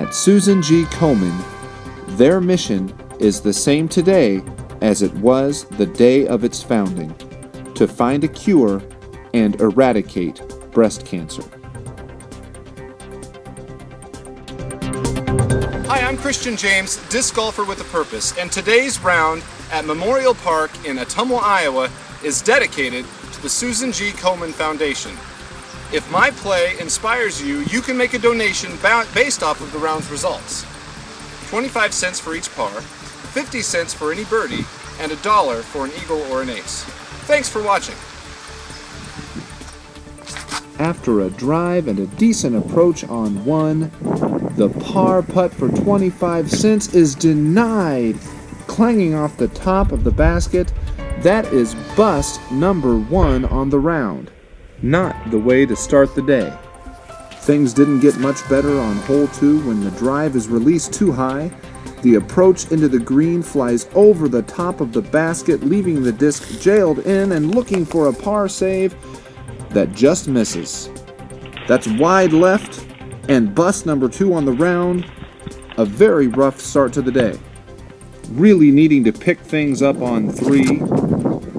At Susan G Komen, their mission is the same today as it was the day of its founding, to find a cure and eradicate breast cancer. Hi, I'm Christian James, disc golfer with a purpose, and today's round at Memorial Park in Ottumwa, Iowa is dedicated to the Susan G Komen Foundation. If my play inspires you, you can make a donation based off of the round's results. 25 cents for each par, 50 cents for any birdie, and $1 for an eagle or an ace. Thanks for watching. After a drive and a decent approach on one, the par putt for 25 cents is denied, clanging off the top of the basket. That is bust number 1 on the round. Not the way to start the day. Things didn't get much better on hole 2 when the drive is released too high. The approach into the green flies over the top of the basket, leaving the disc jailed in and looking for a par save that just misses. That's wide left and bust number 2 on the round. A very rough start to the day. Really needing to pick things up on 3,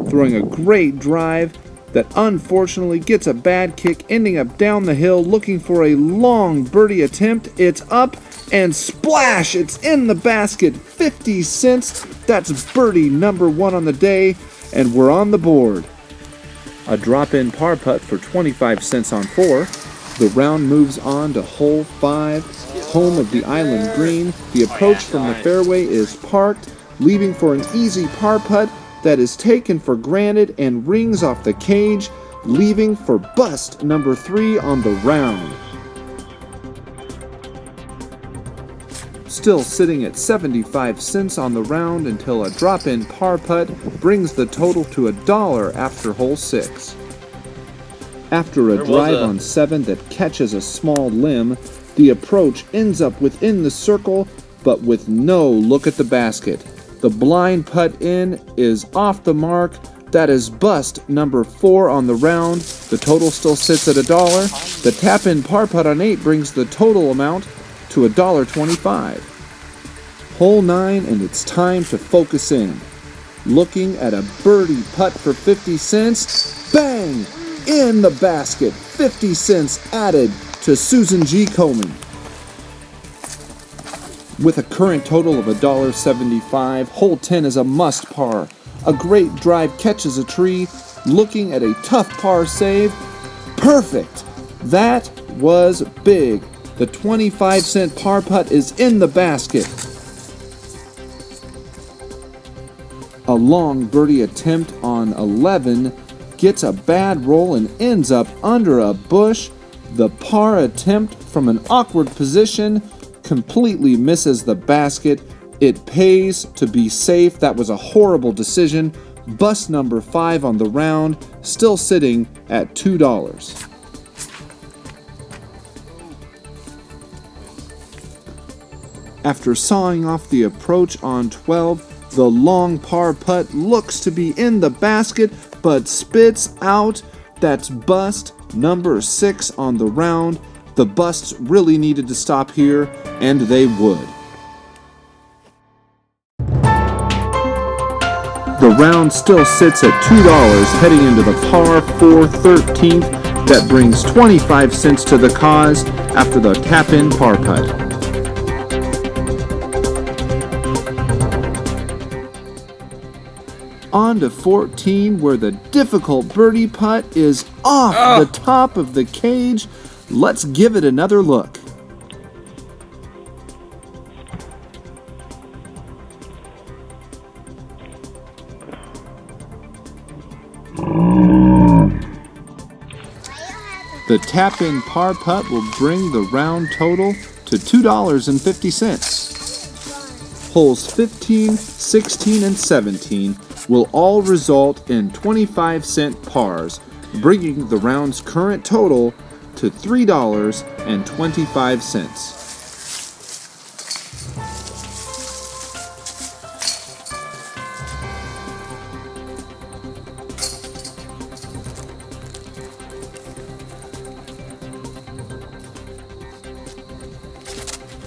throwing a great drive that unfortunately gets a bad kick, ending up down the hill looking for a long birdie attempt. It's up and splash! It's in the basket. 50 cents. That's birdie number 1 on the day, and we're on the board. A drop-in par putt for 25 cents on 4. The round moves on to hole 5, home of the island green. The approach from the fairway is parked, leaving for an easy par putt that is taken for granted and rings off the cage, leaving for bust number 3 on the round. Still sitting at 75 cents on the round until a drop-in par putt brings the total to $1 after hole 6. After a drive on 7 that catches a small limb, the approach ends up within the circle, but with no look at the basket. The blind putt in is off the mark. That is bust number 4 on the round. The total still sits at $1. The tap-in par putt on 8 brings the total amount to $1.25. Hole 9, and it's time to focus in. Looking at a birdie putt for 50 cents. Bang! In the basket. 50 cents added to Susan G Komen. With a current total of $1.75, hole 10 is a must par. A great drive catches a tree, looking at a tough par save. Perfect! That was big. The 25-cent par putt is in the basket. A long birdie attempt on 11 gets a bad roll and ends up under a bush. The par attempt from an awkward position completely misses the basket. It pays to be safe. That was a horrible decision. Bust number 5 on the round, still sitting at $2. After sawing off the approach on 12, the long par putt looks to be in the basket, but spits out. That's bust number 6 on the round. The busts really needed to stop here, and they would. The round still sits at $2 heading into the par 4 13th. That brings 25 cents to the cause after the tap-in par putt. On to 14, where the difficult birdie putt is off the top of the cage. Let's give it another look. The tap-in par putt will bring the round total to $2.50. Holes 15, 16, and 17 will all result in 25-cent pars, bringing the round's current total to $3.25.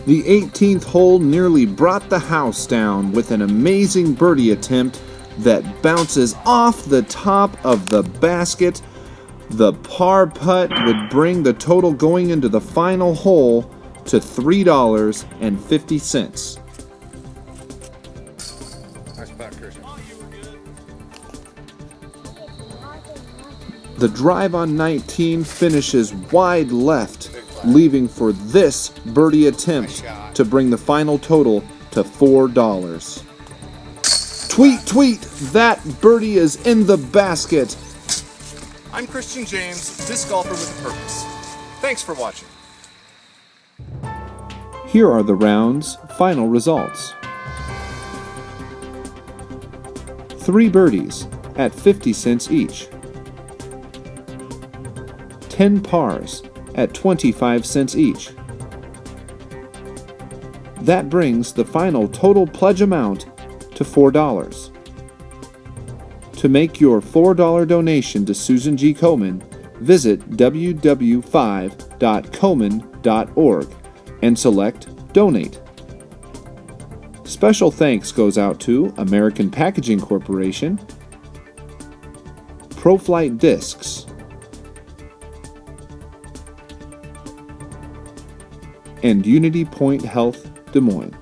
The 18th hole nearly brought the house down with an amazing birdie attempt that bounces off the top of the basket. The par putt would bring the total going into the final hole to $3.50. Nice putt, Christian. The drive on 19 finishes wide left, leaving for this birdie attempt to bring the final total to $4. Tweet, tweet, that birdie is in the basket. I'm Christian James, disc golfer with a purpose. Thanks for watching. Here are the round's final results. 3 birdies at 50 cents each. 10 pars at 25 cents each. That brings the final total pledge amount to $4. To make your $4 donation to Susan G Komen, visit www.5.komen.org and select Donate. Special thanks goes out to American Packaging Corporation, ProFlight Discs, and Unity Point Health Des Moines.